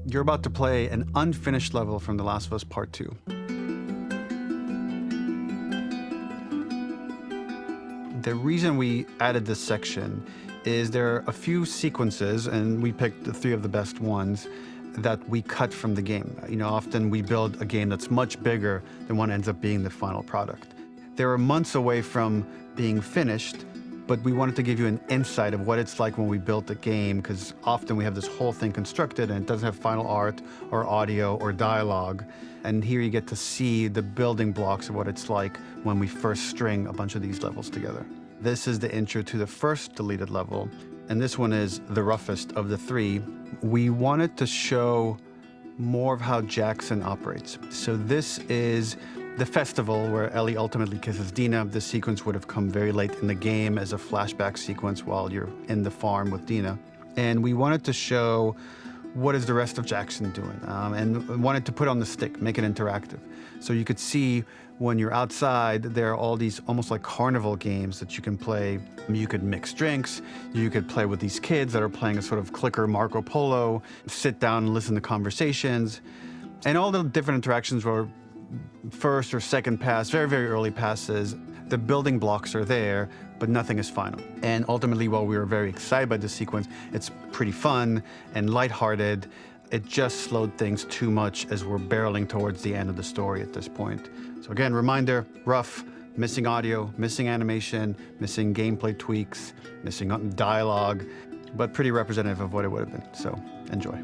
You're about to play an unfinished level from The Last of Us Part 2. The reason we added this section is there are a few sequences, and we picked the 3 of the best ones, that we cut from the game. Often we build a game that's much bigger than what ends up being the final product. They were months away from being finished, but we wanted to give you an insight of what it's like when we built a game, because often we have this whole thing constructed and it doesn't have final art or audio or dialogue. And here you get to see the building blocks of what it's like when we first string a bunch of these levels together. This is the intro to the first deleted level, and this one is the roughest of the 3. We wanted to show more of how Jackson operates. So this is the festival where Ellie ultimately kisses Dina. This sequence would have come very late in the game as a flashback sequence while you're in the farm with Dina. And we wanted to show what is the rest of Jackson doing, and wanted to put on the stick, make it interactive. So you could see when you're outside, there are all these almost like carnival games that you can play. You could mix drinks, you could play with these kids that are playing a sort of clicker Marco Polo, sit down and listen to conversations. And all the different interactions were first or second pass, very, very early passes. The building blocks are there, but nothing is final. And ultimately, while we were very excited by this sequence, it's pretty fun and lighthearted. It just slowed things too much as we're barreling towards the end of the story at this point. So again, reminder, rough, missing audio, missing animation, missing gameplay tweaks, missing dialogue, but pretty representative of what it would have been. So enjoy.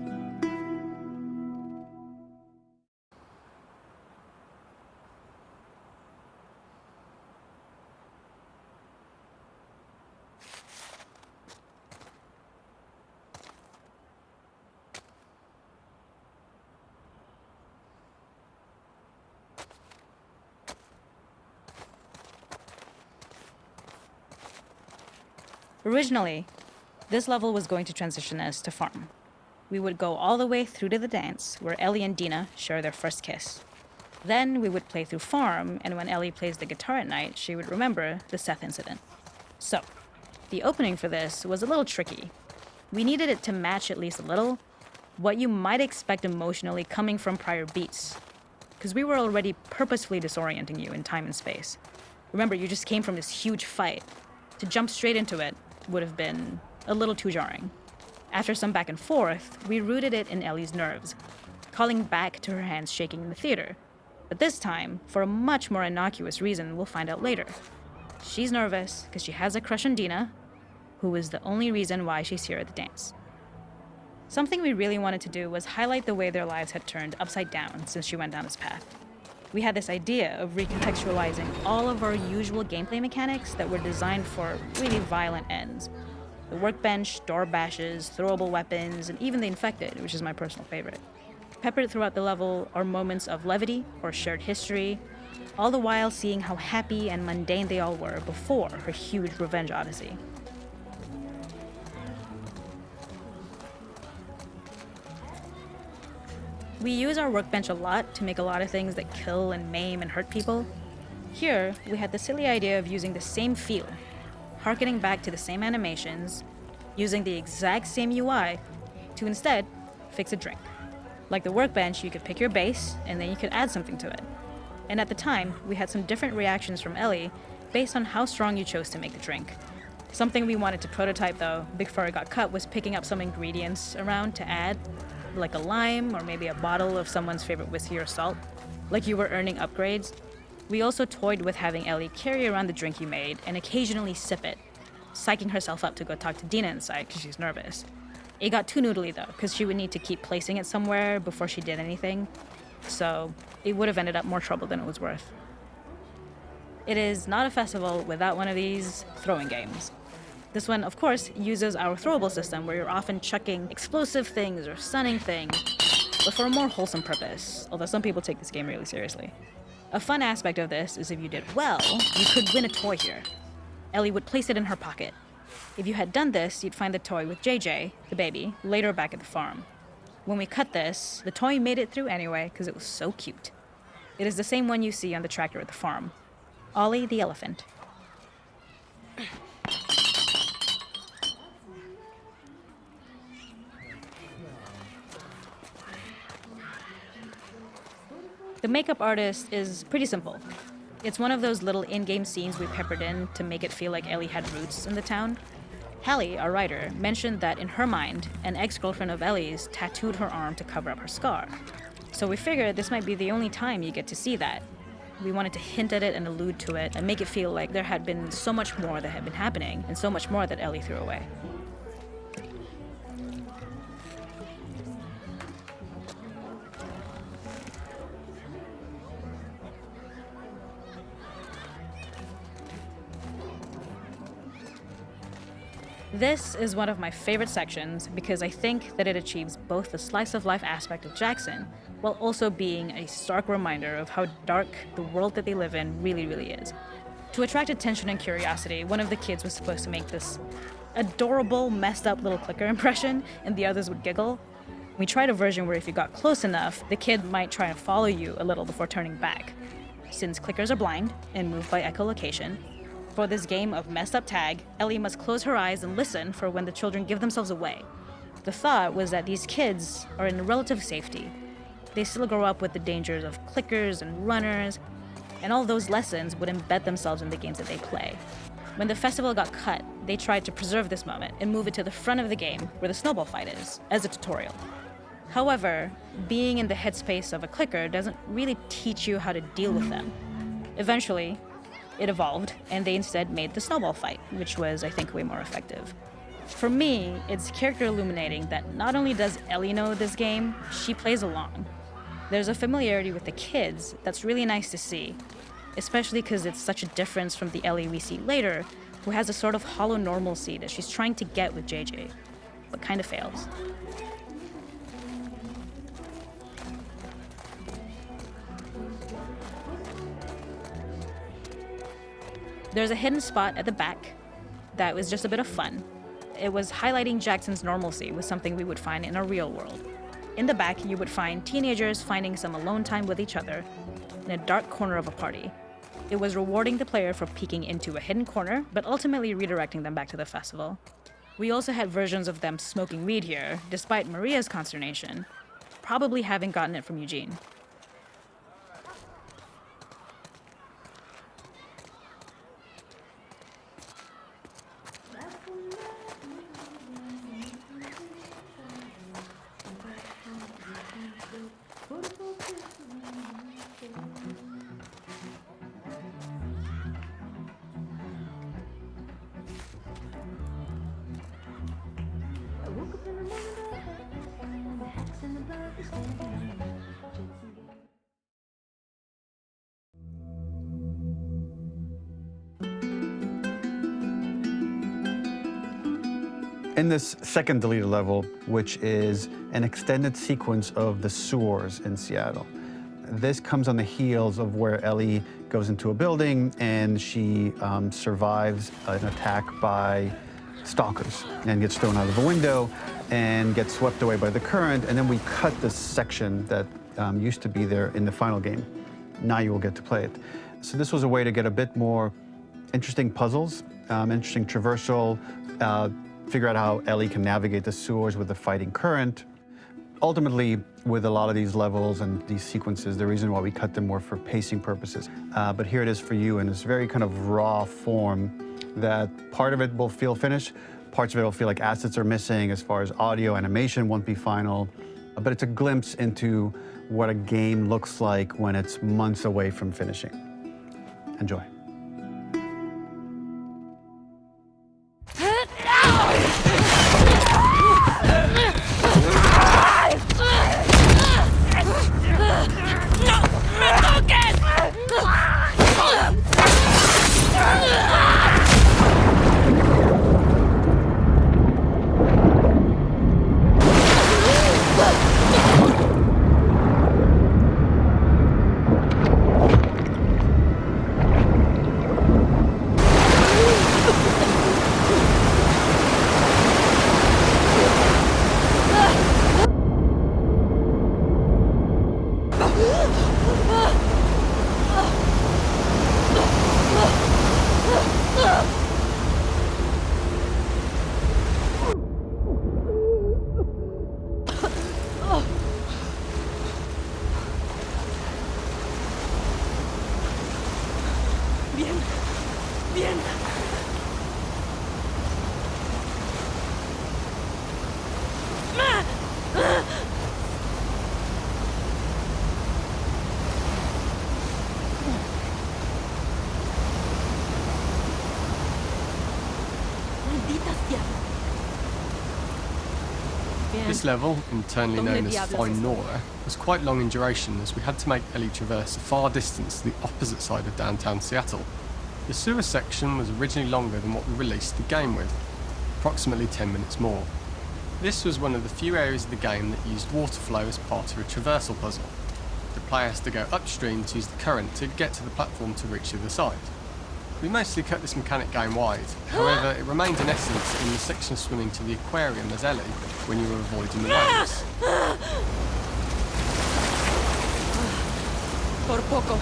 Originally, this level was going to transition us to farm. We would go all the way through to the dance, where Ellie and Dina share their first kiss. Then we would play through farm, and when Ellie plays the guitar at night, she would remember the Seth incident. So, the opening for this was a little tricky. We needed it to match at least a little what you might expect emotionally coming from prior beats, because we were already purposefully disorienting you in time and space. Remember, you just came from this huge fight. To jump straight into it would have been a little too jarring. After some back and forth, we rooted it in Ellie's nerves, calling back to her hands shaking in the theater. But this time, for a much more innocuous reason we'll find out later. She's nervous because she has a crush on Dina, who is the only reason why she's here at the dance. Something we really wanted to do was highlight the way their lives had turned upside down since she went down this path. We had this idea of recontextualizing all of our usual gameplay mechanics that were designed for really violent ends. The workbench, door bashes, throwable weapons, and even the infected, which is my personal favorite. Peppered throughout the level are moments of levity or shared history, all the while seeing how happy and mundane they all were before her huge revenge odyssey. We use our workbench a lot to make a lot of things that kill and maim and hurt people. Here, we had the silly idea of using the same feel, harkening back to the same animations, using the exact same UI to instead fix a drink. Like the workbench, you could pick your base, and then you could add something to it. And at the time, we had some different reactions from Ellie based on how strong you chose to make the drink. Something we wanted to prototype, though, before it got cut, was picking up some ingredients around to add, like a lime or maybe a bottle of someone's favorite whiskey or salt, like you were earning upgrades. We also toyed with having Ellie carry around the drink you made and occasionally sip it, psyching herself up to go talk to Dina inside because she's nervous. It got too noodly though, because she would need to keep placing it somewhere before she did anything, so it would have ended up more trouble than it was worth. It is not a festival without one of these throwing games. This one, of course, uses our throwable system where you're often chucking explosive things or stunning things, but for a more wholesome purpose, although some people take this game really seriously. A fun aspect of this is if you did well, you could win a toy here. Ellie would place it in her pocket. If you had done this, you'd find the toy with JJ, the baby, later back at the farm. When we cut this, the toy made it through anyway because it was so cute. It is the same one you see on the tractor at the farm. Ollie the elephant. The makeup artist is pretty simple. It's one of those little in-game scenes we peppered in to make it feel like Ellie had roots in the town. Hallie, our writer, mentioned that in her mind, an ex-girlfriend of Ellie's tattooed her arm to cover up her scar. So we figured this might be the only time you get to see that. We wanted to hint at it and allude to it and make it feel like there had been so much more that had been happening and so much more that Ellie threw away. This is one of my favorite sections because I think that it achieves both the slice of life aspect of Jackson while also being a stark reminder of how dark the world that they live in really, really is. To attract attention and curiosity, one of the kids was supposed to make this adorable, messed up little clicker impression and the others would giggle. We tried a version where if you got close enough, the kid might try to follow you a little before turning back. Since clickers are blind and move by echolocation, for this game of messed up tag, Ellie must close her eyes and listen for when the children give themselves away. The thought was that these kids are in relative safety. They still grow up with the dangers of clickers and runners, and all those lessons would embed themselves in the games that they play. When the festival got cut, they tried to preserve this moment and move it to the front of the game where the snowball fight is, as a tutorial. However, being in the headspace of a clicker doesn't really teach you how to deal with them. Eventually, it evolved, and they instead made the snowball fight, which was, I think, way more effective. For me, it's character illuminating that not only does Ellie know this game, she plays along. There's a familiarity with the kids that's really nice to see, especially because it's such a difference from the Ellie we see later, who has a sort of hollow normalcy that she's trying to get with JJ, but kind of fails. There's a hidden spot at the back that was just a bit of fun. It was highlighting Jackson's normalcy with something we would find in a real world. In the back, you would find teenagers finding some alone time with each other in a dark corner of a party. It was rewarding the player for peeking into a hidden corner, but ultimately redirecting them back to the festival. We also had versions of them smoking weed here, despite Maria's consternation, probably having gotten it from Eugene. In this second deleted level, which is an extended sequence of the sewers in Seattle, this comes on the heels of where Ellie goes into a building and she survives an attack by stalkers and gets thrown out of a window and gets swept away by the current. And then we cut this section that used to be there in the final game. Now you will get to play it. So this was a way to get a bit more interesting puzzles, interesting traversal, figure out how Ellie can navigate the sewers with the fighting current. Ultimately, with a lot of these levels and these sequences, the reason why we cut them were for pacing purposes. But here it is for you in this very kind of raw form that part of it will feel finished, parts of it will feel like assets are missing as far as audio, animation won't be final. But it's a glimpse into what a game looks like when it's months away from finishing. Enjoy. This level, internally known as Fine Nora, was quite long in duration as we had to make Ellie traverse a far distance to the opposite side of downtown Seattle. The sewer section was originally longer than what we released the game with, approximately 10 minutes more. This was one of the few areas of the game that used water flow as part of a traversal puzzle. The player has to go upstream to use the current to get to the platform to reach the other side. We mostly cut this mechanic game wide, however it remained in essence in the section of swimming to the aquarium as Ellie when you were avoiding the waves. Por poco.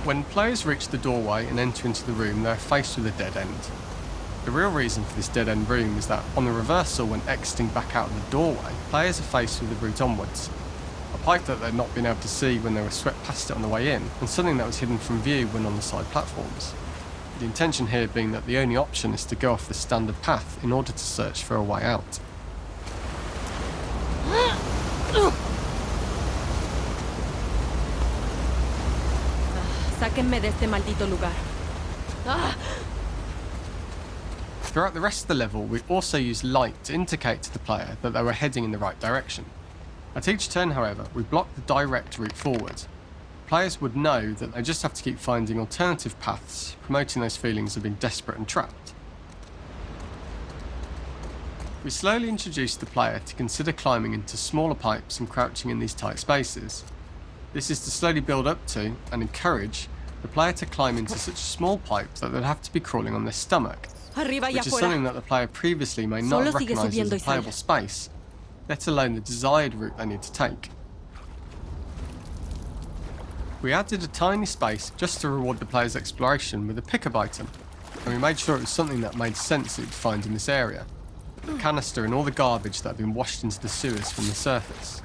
When players reach the doorway and enter into the room, they are faced with a dead end. The real reason for this dead end room is that on the reversal, when exiting back out of the doorway, players are faced with the route onwards. A pipe that they'd not been able to see when they were swept past it on the way in, and something that was hidden from view when on the side platforms. The intention here being that the only option is to go off the standard path in order to search for a way out. Sáquenme de este maldito lugar. Throughout the rest of the level, we also used light to indicate to the player that they were heading in the right direction. At each turn, however, we blocked the direct route forward. Players would know that they just have to keep finding alternative paths, promoting those feelings of being desperate and trapped. We slowly introduced the player to consider climbing into smaller pipes and crouching in these tight spaces. This is to slowly build up to, and encourage, the player to climb into such a small pipe that they'd have to be crawling on their stomach, Arriba y which is something that the player previously may not Solo sigue recognise as subiendo a y sale. playable space, let alone the desired route they need to take. We added a tiny space just to reward the player's exploration with a pickup item, and we made sure it was something that made sense that you'd find in this area. A canister and all the garbage that had been washed into the sewers from the surface.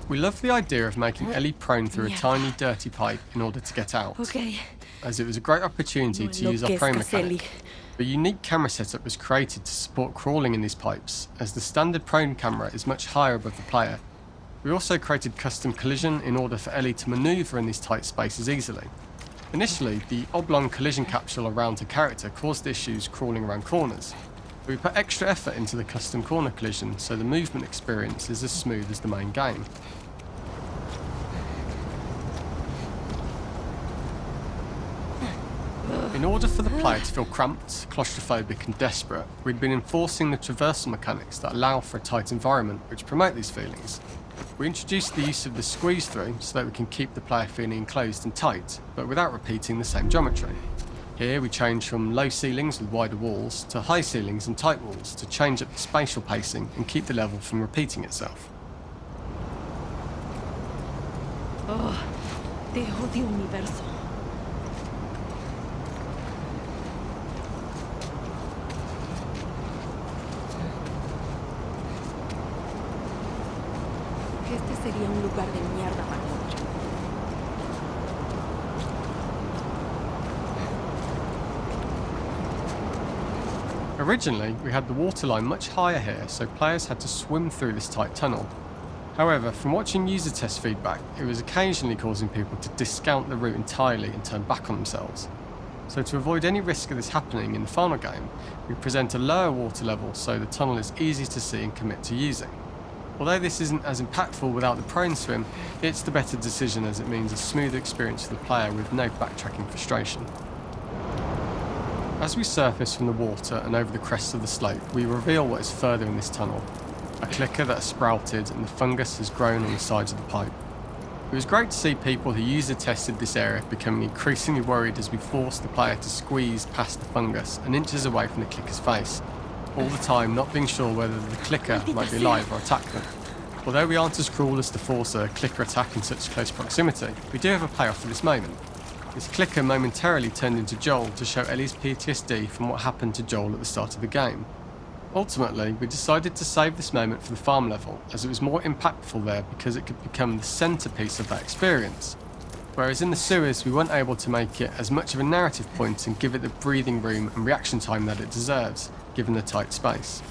We love the idea of making Ellie prone through a tiny dirty pipe in order to get out, Okay. as it was a great opportunity to use our prone mechanic. A unique camera setup was created to support crawling in these pipes, as the standard prone camera is much higher above the player. We also created custom collision in order for Ellie to manoeuvre in these tight spaces easily. Initially, the oblong collision capsule around her character caused issues crawling around corners. We put extra effort into the custom corner collision so the movement experience is as smooth as the main game. In order for the player to feel cramped, claustrophobic and desperate, we'd been enforcing the traversal mechanics that allow for a tight environment which promote these feelings. We introduced the use of the squeeze through so that we can keep the player feeling enclosed and tight, but without repeating the same geometry. Here we change from low ceilings with wider walls to high ceilings and tight walls to change up the spatial pacing and keep the level from repeating itself. Oh, te odio, universo. Este sería un lugar de mierda para morir. Originally, we had the waterline much higher here, so players had to swim through this tight tunnel. However, from watching user test feedback, it was occasionally causing people to discount the route entirely and turn back on themselves. So to avoid any risk of this happening in the final game, we present a lower water level so the tunnel is easy to see and commit to using. Although this isn't as impactful without the prone swim, it's the better decision as it means a smoother experience for the player with no backtracking frustration. As we surface from the water and over the crest of the slope, we reveal what is further in this tunnel. A clicker that has sprouted and the fungus has grown on the sides of the pipe. It was great to see people who user tested this area becoming increasingly worried as we forced the player to squeeze past the fungus and inches away from the clicker's face, all the time not being sure whether the clicker might be alive or attack them. Although we aren't as cruel as to force a clicker attack in such close proximity, we do have a payoff for this moment. This clicker momentarily turned into Joel to show Ellie's PTSD from what happened to Joel at the start of the game. Ultimately, we decided to save this moment for the farm level, as it was more impactful there because it could become the centrepiece of that experience. Whereas in the sewers, we weren't able to make it as much of a narrative point and give it the breathing room and reaction time that it deserves, given the tight space.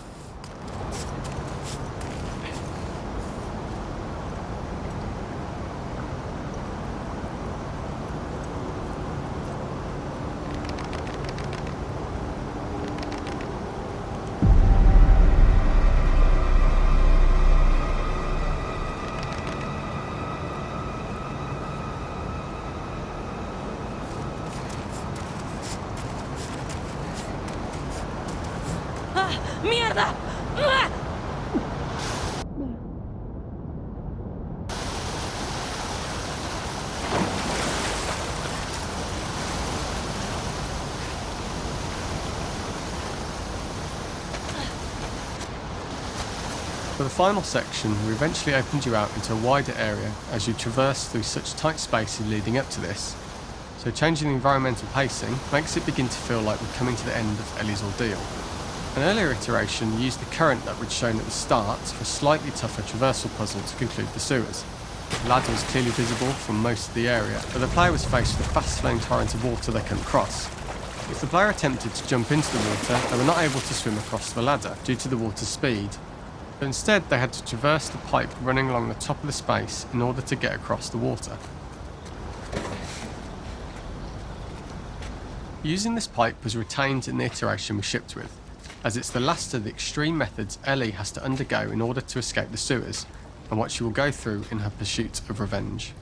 ¡Mierda! ¡Ah! For the final section, we eventually opened you out into a wider area as you traverse through such tight spaces leading up to this. So changing the environmental pacing makes it begin to feel like we're coming to the end of Ellie's ordeal. An earlier iteration used the current that we'd shown at the start for a slightly tougher traversal puzzle to conclude the sewers. The ladder was clearly visible from most of the area, but the player was faced with a fast-flowing torrent of water they couldn't cross. If the player attempted to jump into the water, they were not able to swim across the ladder due to the water's speed. But instead, they had to traverse the pipe running along the top of the space in order to get across the water. Using this pipe was retained in the iteration we shipped with, as it's the last of the extreme methods Ellie has to undergo in order to escape the sewers, and what she will go through in her pursuit of revenge.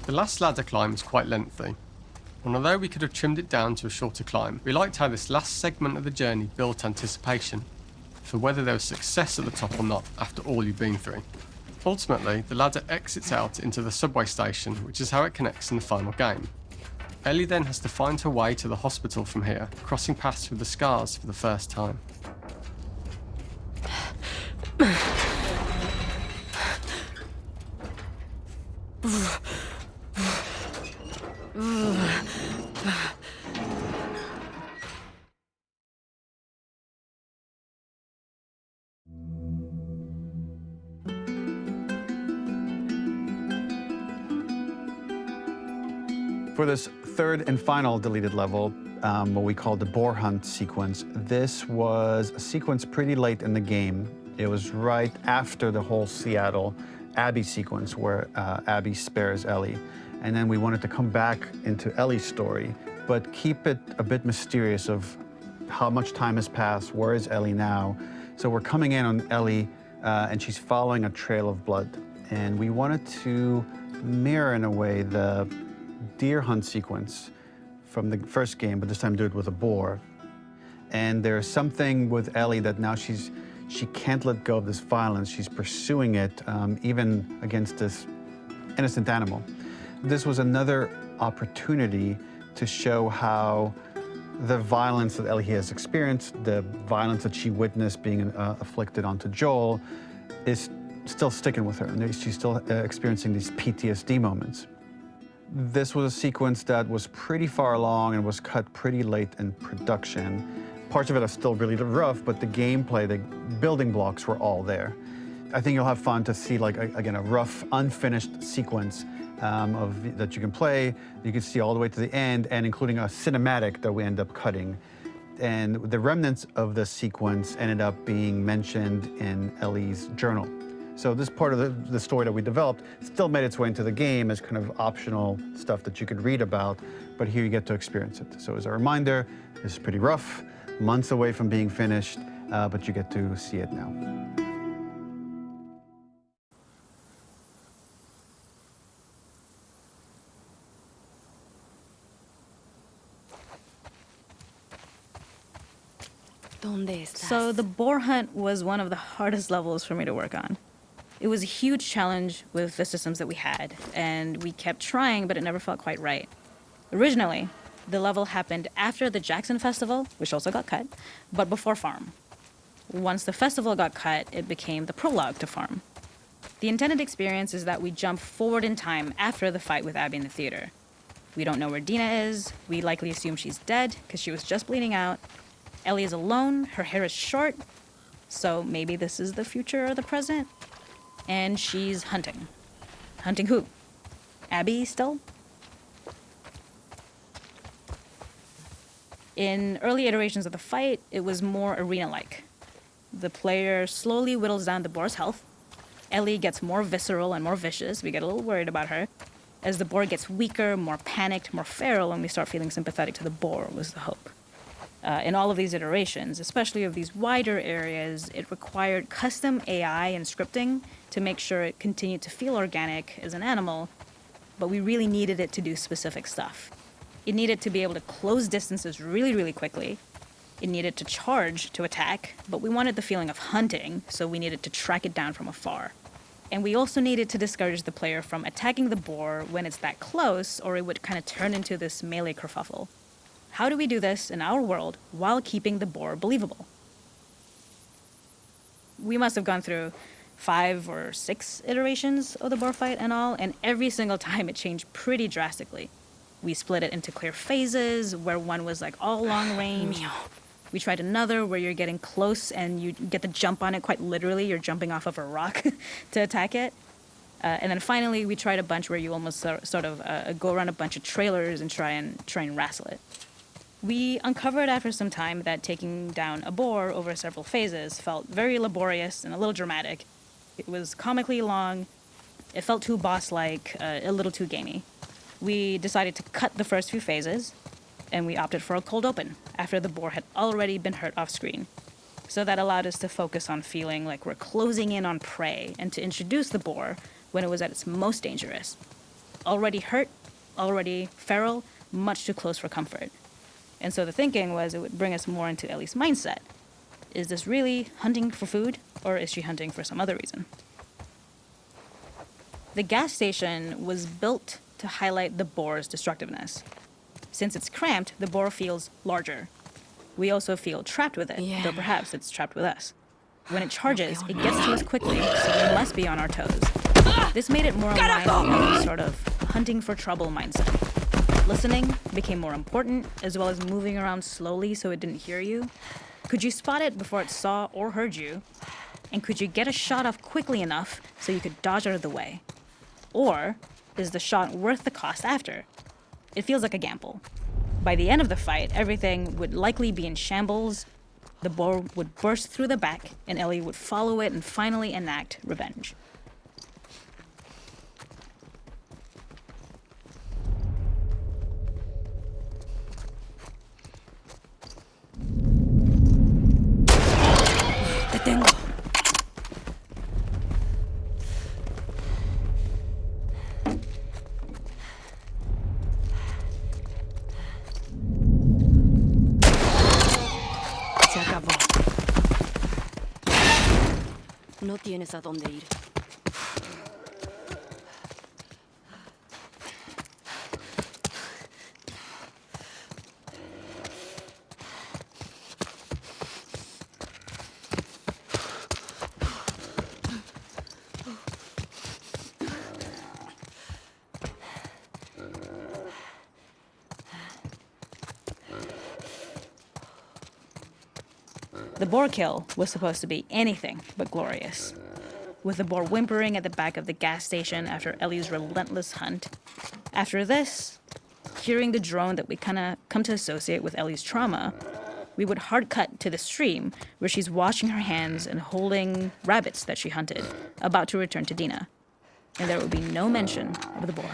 The last ladder climb is quite lengthy, and although we could have trimmed it down to a shorter climb, we liked how this last segment of the journey built anticipation for whether there was success at the top or not after all you've been through. Ultimately, the ladder exits out into the subway station, which is how it connects in the final game. Ellie then has to find her way to the hospital from here, crossing paths with the scars for the first time. For this third and final deleted level, what we call the boar hunt sequence, this was a sequence pretty late in the game. It was right after the whole Seattle Abby sequence where Abby spares Ellie. And then we wanted to come back into Ellie's story, but keep it a bit mysterious of how much time has passed, where is Ellie now? So we're coming in on Ellie and she's following a trail of blood. And we wanted to mirror in a way the deer hunt sequence from the first game, but this time do it with a boar. And there's something with Ellie that now she can't let go of this violence. She's pursuing it, even against this innocent animal. This was another opportunity to show how the violence that Ellie has experienced, the violence that she witnessed being afflicted onto Joel, is still sticking with her, and she's still experiencing these PTSD moments. This was a sequence that was pretty far along and was cut pretty late in production. Parts of it are still really rough, but the gameplay, the building blocks were all there. I think you'll have fun to see, like, again, a rough, unfinished sequence that you can play. You can see all the way to the end, and including a cinematic that we end up cutting. And the remnants of the sequence ended up being mentioned in Ellie's journal. So this part of the story that we developed still made its way into the game as kind of optional stuff that you could read about, but here you get to experience it. So as a reminder, this is pretty rough. months away from being finished, but you get to see it now. So the boar hunt was one of the hardest levels for me to work on. It was a huge challenge with the systems that we had, and we kept trying, but it never felt quite right. Originally, the level happened after the Jackson Festival, which also got cut, but before Farm. Once the festival got cut, it became the prologue to Farm. The intended experience is that we jump forward in time after the fight with Abby in the theater. We don't know where Dina is, we likely assume she's dead because she was just bleeding out. Ellie is alone, her hair is short, so maybe this is the future or the present. And she's hunting. Hunting who? Abby still? In early iterations of the fight, it was more arena-like. The player slowly whittles down the boar's health. Ellie gets more visceral and more vicious. We get a little worried about her. As the boar gets weaker, more panicked, more feral, and we start feeling sympathetic to the boar was the hope. In all of these iterations, especially of these wider areas, it required custom AI and scripting to make sure it continued to feel organic as an animal, but we really needed it to do specific stuff. It needed to be able to close distances really, really quickly. It needed to charge to attack, but we wanted the feeling of hunting, so we needed to track it down from afar. And we also needed to discourage the player from attacking the boar when it's that close, or it would kind of turn into this melee kerfuffle. How do we do this in our world while keeping the boar believable? We must have gone through 5 or 6 iterations of the boar fight and all, and every single time it changed pretty drastically. We split it into clear phases, where one was like all long range. We tried another where you're getting close and you get the jump on it quite literally. You're jumping off of a rock to attack it. And then finally, we tried a bunch where you almost sort of go around a bunch of trailers and try and wrestle it. We uncovered after some time that taking down a boar over several phases felt very laborious and a little dramatic. It was comically long, it felt too boss-like, a little too gamey. We decided to cut the first few phases, and we opted for a cold open after the boar had already been hurt off screen. So that allowed us to focus on feeling like we're closing in on prey and to introduce the boar when it was at its most dangerous. Already hurt, already feral, much too close for comfort. And so the thinking was it would bring us more into Ellie's mindset. Is this really hunting for food, or is she hunting for some other reason? The gas station was built to highlight the boar's destructiveness. Since it's cramped, the boar feels larger. We also feel trapped with it, though perhaps it's trapped with us. When it charges, it gets to us quickly, so we must be on our toes. This made it more in line with a sort of hunting for trouble mindset. Listening became more important, as well as moving around slowly so it didn't hear you. Could you spot it before it saw or heard you? And could you get a shot off quickly enough so you could dodge out of the way? Or is the shot worth the cost after? It feels like a gamble. By the end of the fight, everything would likely be in shambles. The boar would burst through the back, and Ellie would follow it and finally enact revenge. Te tengo. Se acabó. No tienes a dónde ir. The boar kill was supposed to be anything but glorious. With the boar whimpering at the back of the gas station after Ellie's relentless hunt. After this, hearing the drone that we kind of come to associate with Ellie's trauma, we would hard cut to the stream where she's washing her hands and holding rabbits that she hunted, about to return to Dina. And there would be no mention of the boar.